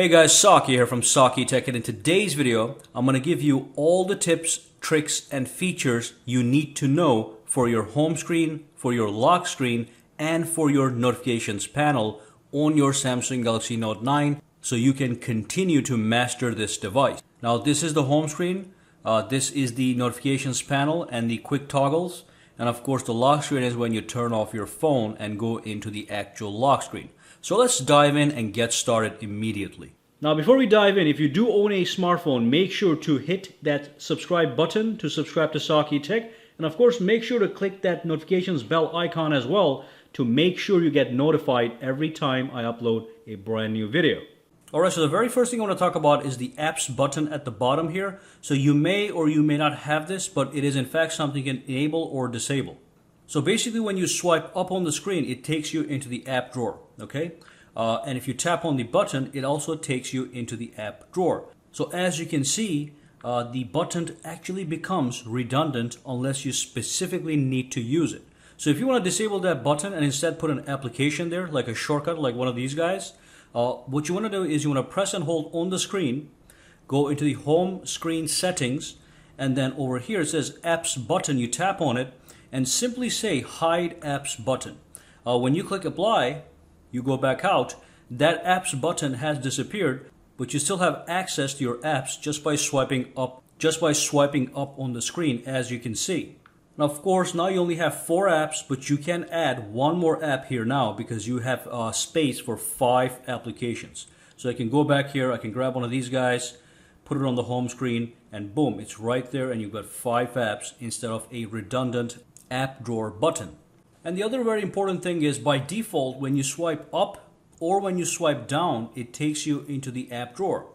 Hey guys, Saki here from SAKITECH, and in today's video, I'm going to give you all the tips, tricks, and features you need to know for your home screen, for your lock screen, and for your notifications panel on your Samsung Galaxy Note 9 so you can continue to master this device. Now this is the home screen, this is the notifications panel and the quick toggles, and of course the lock screen is when you turn off your phone and go into the actual lock screen. So let's dive in and get started immediately. Now before we dive in, if you do own a smartphone, make sure to hit that subscribe button to subscribe to SAKITECH, and of course make sure to click that notifications bell icon as well to make sure you get notified every time I upload a brand new video. Alright, so the very first thing I want to talk about is the apps button at the bottom here. So you may or you may not have this, but it is in fact something you can enable or disable. So basically when you swipe up on the screen, it takes you into the app drawer, okay? And if you tap on the button, it also takes you into the app drawer. So as you can see, the button actually becomes redundant unless you specifically need to use it. So if you want to disable that button and instead put an application there, like a shortcut, like one of these guys, what you want to do is you want to press and hold on the screen, go into the home screen settings, and then over here it says apps button, you tap on it, and simply say hide apps button. When you click apply, you go back out, that apps button has disappeared, but you still have access to your apps just by swiping up on the screen, as you can see. Now of course now you only have 4 apps, but you can add one more app here now because you have space for 5 applications. So I can go back here, I can grab one of these guys, put it on the home screen, and boom, it's right there, and you've got 5 apps instead of a redundant app drawer button. And the other very important thing is, by default, when you swipe up or when you swipe down, it takes you into the app drawer.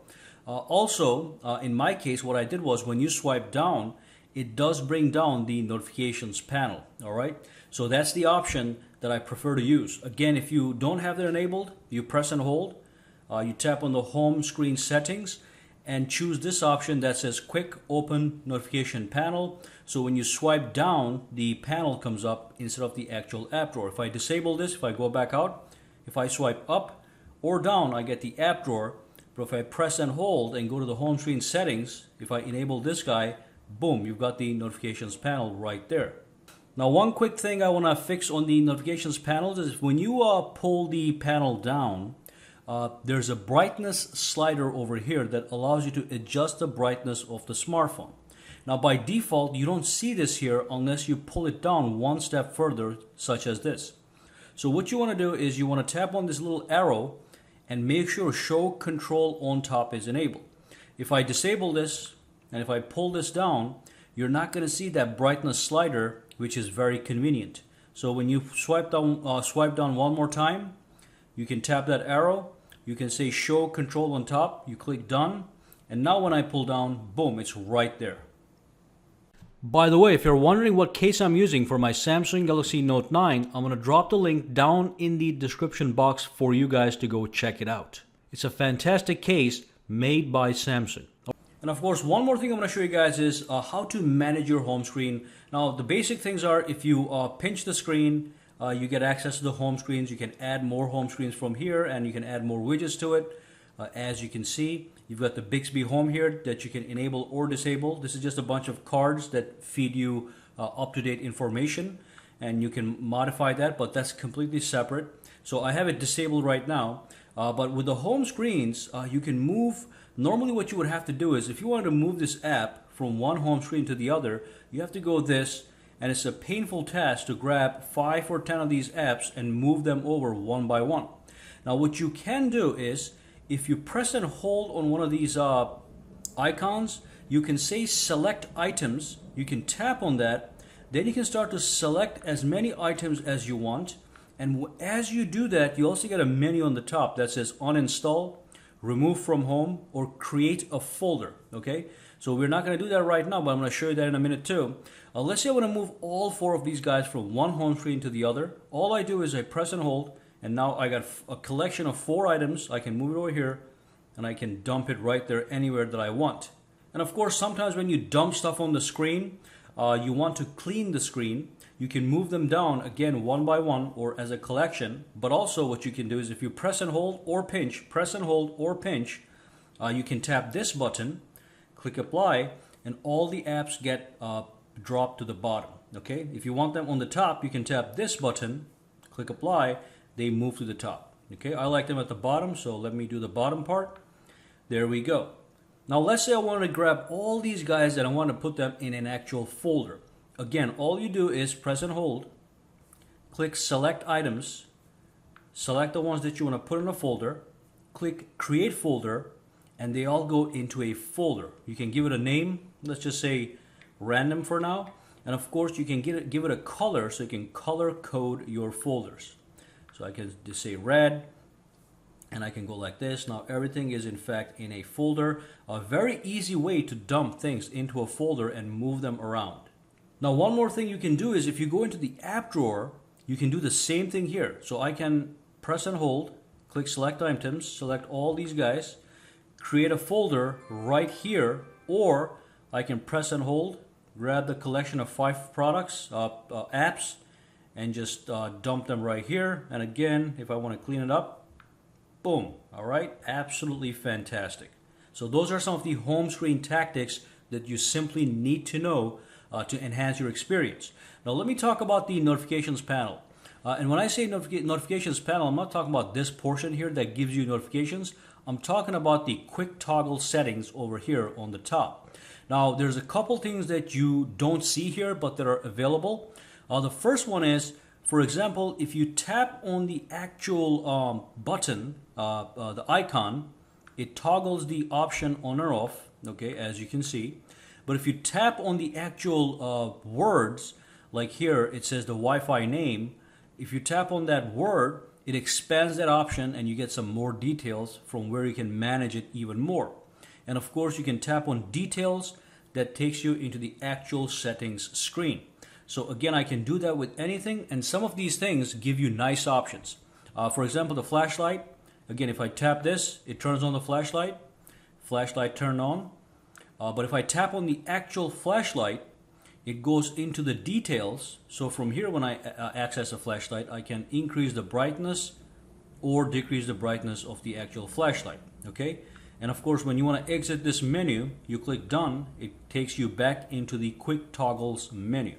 Also, in my case, what I did was when you swipe down, it does bring down the notifications panel. All right, so that's the option that I prefer to use. Again, if you don't have that enabled, you press and hold, you tap on the home screen settings, and choose this option that says quick open notification panel. So when you swipe down, the panel comes up instead of the actual app drawer. If I disable this, if I go back out, if I swipe up or down, I get the app drawer. But if I press and hold and go to the home screen settings, if I enable this guy, boom, you've got the notifications panel right there. Now one quick thing I want to fix on the notifications panel is when you pull the panel down, there's a brightness slider over here that allows you to adjust the brightness of the smartphone. Now by default, you don't see this here unless you pull it down one step further, such as this. So what you want to do is you want to tap on this little arrow and make sure show control on top is enabled. If I disable this and if I pull this down, you're not going to see that brightness slider, which is very convenient. So when you swipe down one more time, you can tap that arrow. You can say show control on top, you click done, and now when I pull down, boom, it's right there. By the way, if you're wondering what case I'm using for my Samsung Galaxy Note 9, I'm going to drop the link down in the description box for you guys to go check it out. It's a fantastic case made by Samsung. And of course, one more thing I'm going to show you guys is how to manage your home screen. Now the basic things are, if you pinch the screen, you get access to the home screens. You can add more home screens from here, and you can add more widgets to it. As you can see, you've got the Bixby Home here that you can enable or disable. This is just a bunch of cards that feed you up-to-date information, and you can modify that, but that's completely separate. So I have it disabled right now, but with the home screens, you can move. Normally what you would have to do is, if you wanted to move this app from one home screen to the other, you have to go this, and it's a painful task to grab 5 or 10 of these apps and move them over one by one. Now what you can do is, if you press and hold on one of these icons, you can say select items, you can tap on that, then you can start to select as many items as you want, and as you do that, you also get a menu on the top that says uninstall, remove from home, or create a folder. Okay, so we're not going to do that right now, but I'm going to show you that in a minute too. Let's say I want to move all 4 of these guys from one home screen to the other. All I do is I press and hold, and now I got a collection of 4 items. I can move it over here, and I can dump it right there anywhere that I want. And of course, sometimes when you dump stuff on the screen, you want to clean the screen, you can move them down again one by one or as a collection. But also what you can do is if you press and hold or pinch, press and hold or pinch, you can tap this button, click apply, and all the apps get dropped to the bottom. Okay, if you want them on the top, you can tap this button, click apply, they move to the top. Okay, I like them at the bottom, so let me do the bottom part. There we go. Now let's say I want to grab all these guys and I want to put them in an actual folder. Again, all you do is press and hold, click select items, select the ones that you want to put in a folder, click create folder, and they all go into a folder. You can give it a name, let's just say random for now. And of course you can give it a color, so you can color code your folders. So I can just say red, and I can go like this. Now everything is in fact in a folder. A very easy way to dump things into a folder and move them around. Now one more thing you can do is if you go into the app drawer, you can do the same thing here. So I can press and hold, click select items, select all these guys, create a folder right here, or I can press and hold, grab the collection of 5 products, apps, and just dump them right here. And again, if I want to clean it up, boom. All right, absolutely fantastic. So those are some of the home screen tactics that you simply need to know to enhance your experience. Now let me talk about the notifications panel. And when I say notifications panel, I'm not talking about this portion here that gives you notifications. I'm talking about the quick toggle settings over here on the top. Now there's a couple things that you don't see here but that are available. The first one is, for example, if you tap on the actual button, the icon, it toggles the option on or off, okay, as you can see. But if you tap on the actual words, like here it says the Wi-Fi name, if you tap on that word, it expands that option and you get some more details from where you can manage it even more. And of course you can tap on details, that takes you into the actual settings screen. So again, I can do that with anything, and some of these things give you nice options. For example, the flashlight. Again, if I tap this, it turns on the flashlight. Flashlight turned on. But if I tap on the actual flashlight, it goes into the details. So from here, when I access a flashlight, I can increase the brightness or decrease the brightness of the actual flashlight. Okay? And of course, when you want to exit this menu, you click done. It takes you back into the quick toggles menu.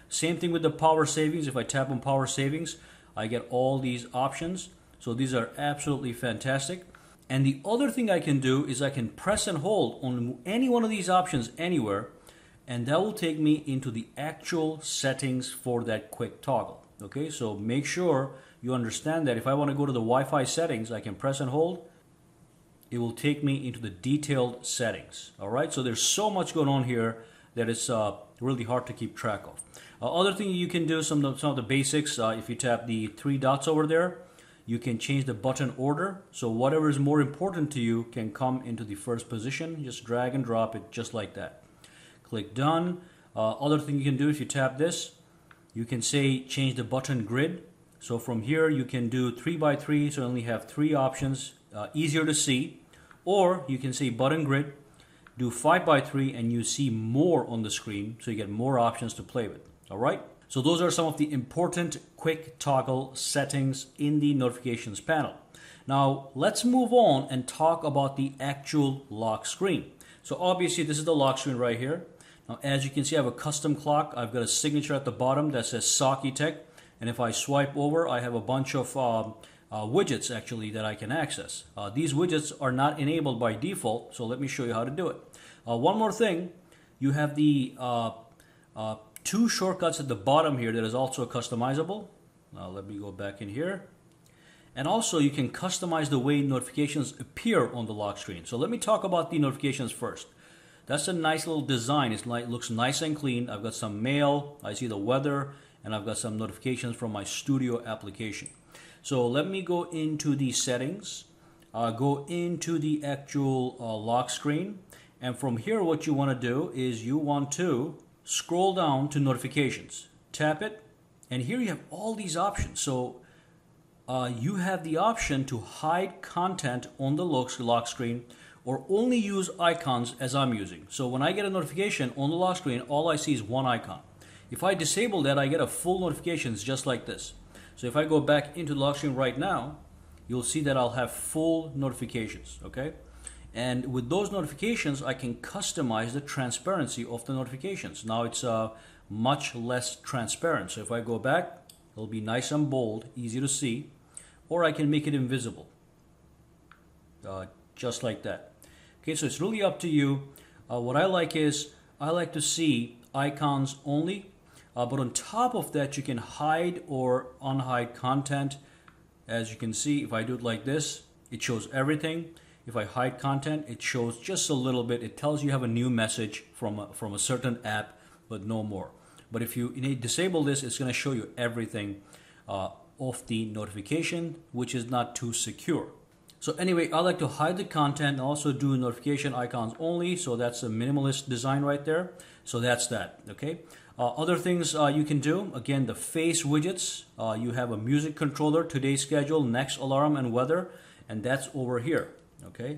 Same thing with the power savings. If I tap on power savings, I get all these options. So these are absolutely fantastic. And the other thing I can do is I can press and hold on any one of these options anywhere, and that will take me into the actual settings for that quick toggle. Okay, so make sure you understand that if I want to go to the Wi-Fi settings, I can press and hold. It will take me into the detailed settings. All right, so there's so much going on here that it's really hard to keep track of. Other thing you can do, some of the basics, if you tap the 3 dots over there, you can change the button order. So whatever is more important to you can come into the first position. Just drag and drop it just like that. Click done. Other thing you can do, if you tap this, you can say change the button grid. So from here you can do 3 by 3, so you only have 3 options, easier to see. Or you can say button grid, do 5 by 3, and you see more on the screen, so you get more options to play with. All right, so those are some of the important quick toggle settings in the notifications panel. Now let's move on and talk about the actual lock screen. So obviously this is the lock screen right here. Now as you can see, I have a custom clock. I've got a signature at the bottom that says SAKITECH, and if I swipe over, I have a bunch of widgets actually that I can access. These widgets are not enabled by default, so let me show you how to do it. One more thing, you have the 2 shortcuts at the bottom here that is also customizable. Now let me go back in here. And also you can customize the way notifications appear on the lock screen. So let me talk about the notifications first. That's a nice little design. It looks nice and clean. I've got some mail, I see the weather, and I've got some notifications from my studio application. So let me go into the settings, go into the actual lock screen. And from here what you want to do is you want to scroll down to notifications, tap it, and here you have all these options. So you have the option to hide content on the lock screen, or only use icons as I'm using. So when I get a notification on the lock screen, all I see is one icon. If I disable that, I get a full notifications just like this. So if I go back into the lock screen right now, you'll see that I'll have full notifications, okay? And with those notifications, I can customize the transparency of the notifications. Now it's much less transparent. So if I go back, it'll be nice and bold, easy to see, or I can make it invisible, just like that. Okay, so it's really up to you. What I like is, I like to see icons only, but on top of that, you can hide or unhide content. As you can see, if I do it like this, it shows everything. If I hide content, it shows just a little bit. It tells you have a new message from a certain app, but no more. But if you disable this, it's going to show you everything of the notification, which is not too secure. So anyway, I like to hide the content and also do notification icons only. So that's a minimalist design right there. So that's that, okay? Other things you can do, again, the face widgets. You have a music controller, today's schedule, next alarm, and weather. And that's over here, okay?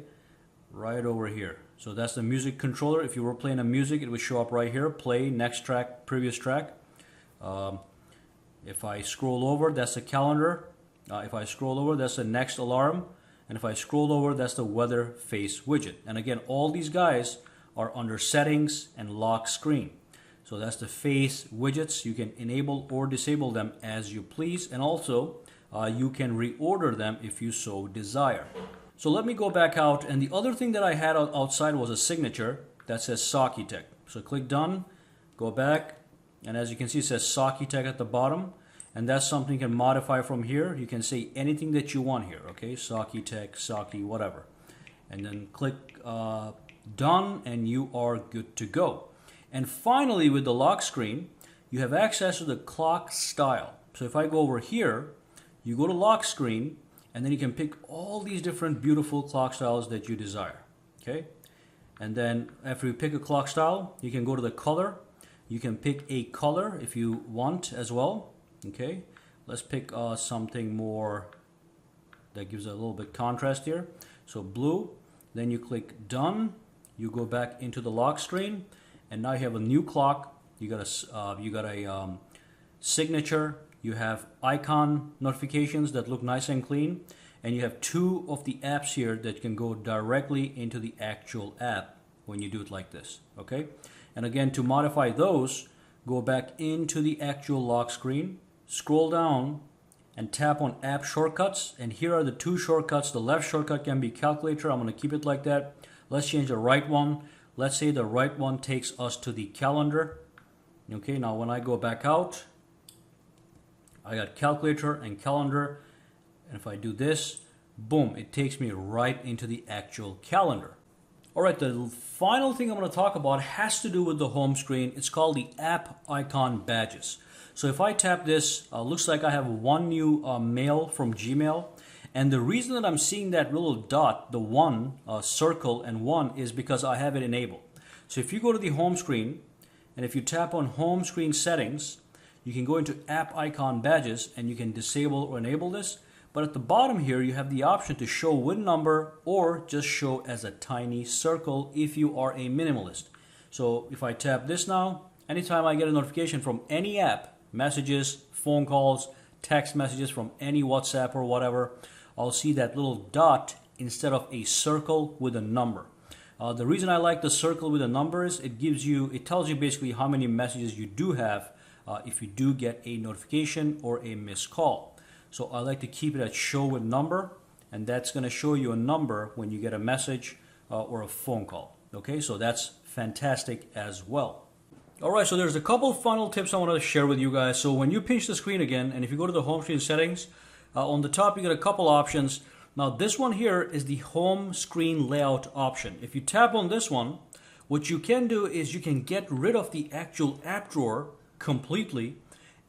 Right over here. So that's the music controller. If you were playing a music, it would show up right here. Play, next track, previous track. If I scroll over, that's the calendar. If I scroll over, that's the next alarm. And if I scroll over, that's the weather face widget. And again, all these guys are under settings and lock screen. So that's the face widgets. You can enable or disable them as you please. And also, you can reorder them if you so desire. So let me go back out. And the other thing that I had outside was a signature that says SAKITECH. So click done, go back. And as you can see, it says SAKITECH at the bottom. And that's something you can modify from here. You can say anything that you want here, okay? SAKITECH, Saki, whatever. And then click done, and you are good to go. And finally, with the lock screen, you have access to the clock style. So if I go over here, you go to lock screen, and then you can pick all these different beautiful clock styles that you desire, okay? And then after you pick a clock style, you can go to the color. You can pick a color if you want as well. Okay, let's pick something more that gives a little bit contrast here. So blue, then you click done, you go back into the lock screen, and now you have a new clock. You got a signature, you have icon notifications that look nice and clean, and you have two of the apps here that can go directly into the actual app when you do it like this, okay? And again, to modify those, go back into the actual lock screen, scroll down and tap on app shortcuts, and here are the two shortcuts. The left shortcut can be calculator. I'm going to keep it like that. Let's change the right one. Let's say the right one takes us to the calendar. Okay, now when I go back out, I got calculator and calendar, and if I do this, boom, it takes me right into the actual calendar. All right, the final thing I'm going to talk about has to do with the home screen. It's called the app icon badges. So if I tap this, looks like I have one new mail from Gmail. And the reason that I'm seeing that little dot, the one, circle and one, is because I have it enabled. So if you go to the home screen, and if you tap on home screen settings, you can go into app icon badges and you can disable or enable this. But at the bottom here, you have the option to show with number or just show as a tiny circle if you are a minimalist. So if I tap this now, anytime I get a notification from any app, messages, phone calls, text messages from any WhatsApp or whatever, I'll see that little dot instead of a circle with a number. The reason I like the circle with a number is it tells you basically how many messages you do have if you do get a notification or a missed call. So I like to keep it at show with number, and that's going to show you a number when you get a message or a phone call. Okay, so that's fantastic as well. All right, so there's a couple final tips I want to share with you guys. So when you pinch the screen again, and if you go to the home screen settings, on the top you get a couple options. Now this one here is the home screen layout option. If you tap on this one, what you can do is you can get rid of the actual app drawer completely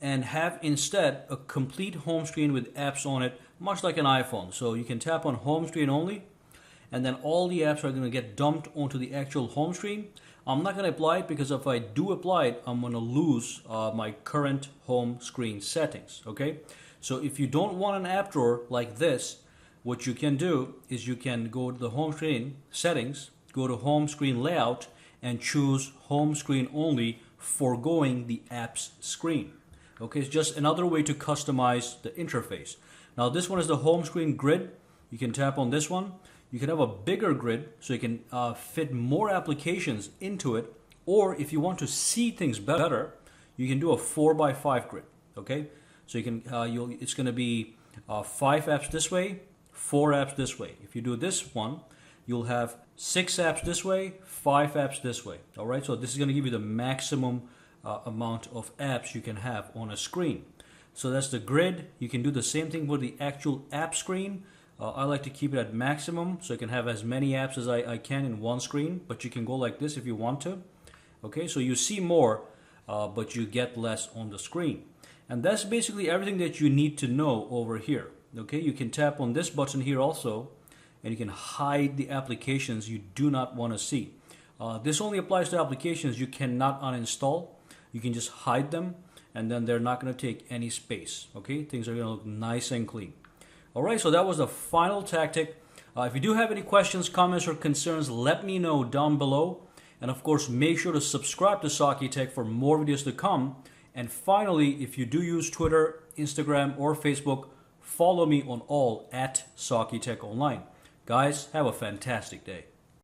and have instead a complete home screen with apps on it, much like an iPhone. So you can tap on home screen only, and then all the apps are going to get dumped onto the actual home screen. I'm not going to apply it because if I do apply it, I'm going to lose my current home screen settings, okay? So if you don't want an app drawer like this, what you can do is you can go to the home screen settings, go to home screen layout, and choose home screen only, foregoing the apps screen. Okay, it's just another way to customize the interface. Now this one is the home screen grid. You can tap on this one. You can have a bigger grid so you can fit more applications into it, or if you want to see things better, you can do a 4x5 grid. Okay, so you can it's going to be 5 apps this way, 4 apps this way. If you do this one, you'll have 6 apps this way, 5 apps this way. All right, so this is going to give you the maximum amount of apps you can have on a screen. So that's the grid. You can do the same thing with the actual app screen. I like to keep it at maximum so I can have as many apps as I can in one screen, but you can go like this if you want to. Okay, so you see more, but you get less on the screen. And that's basically everything that you need to know over here. Okay, you can tap on this button here also, and you can hide the applications you do not want to see. This only applies to applications you cannot uninstall. You can just hide them, and then they're not going to take any space. Okay, things are going to look nice and clean. All right, so that was the final tactic. If you do have any questions, comments, or concerns, let me know down below. And of course, make sure to subscribe to SAKITECH for more videos to come. And finally, if you do use Twitter, Instagram, or Facebook, follow me on all at SAKITECH Online. Guys, have a fantastic day.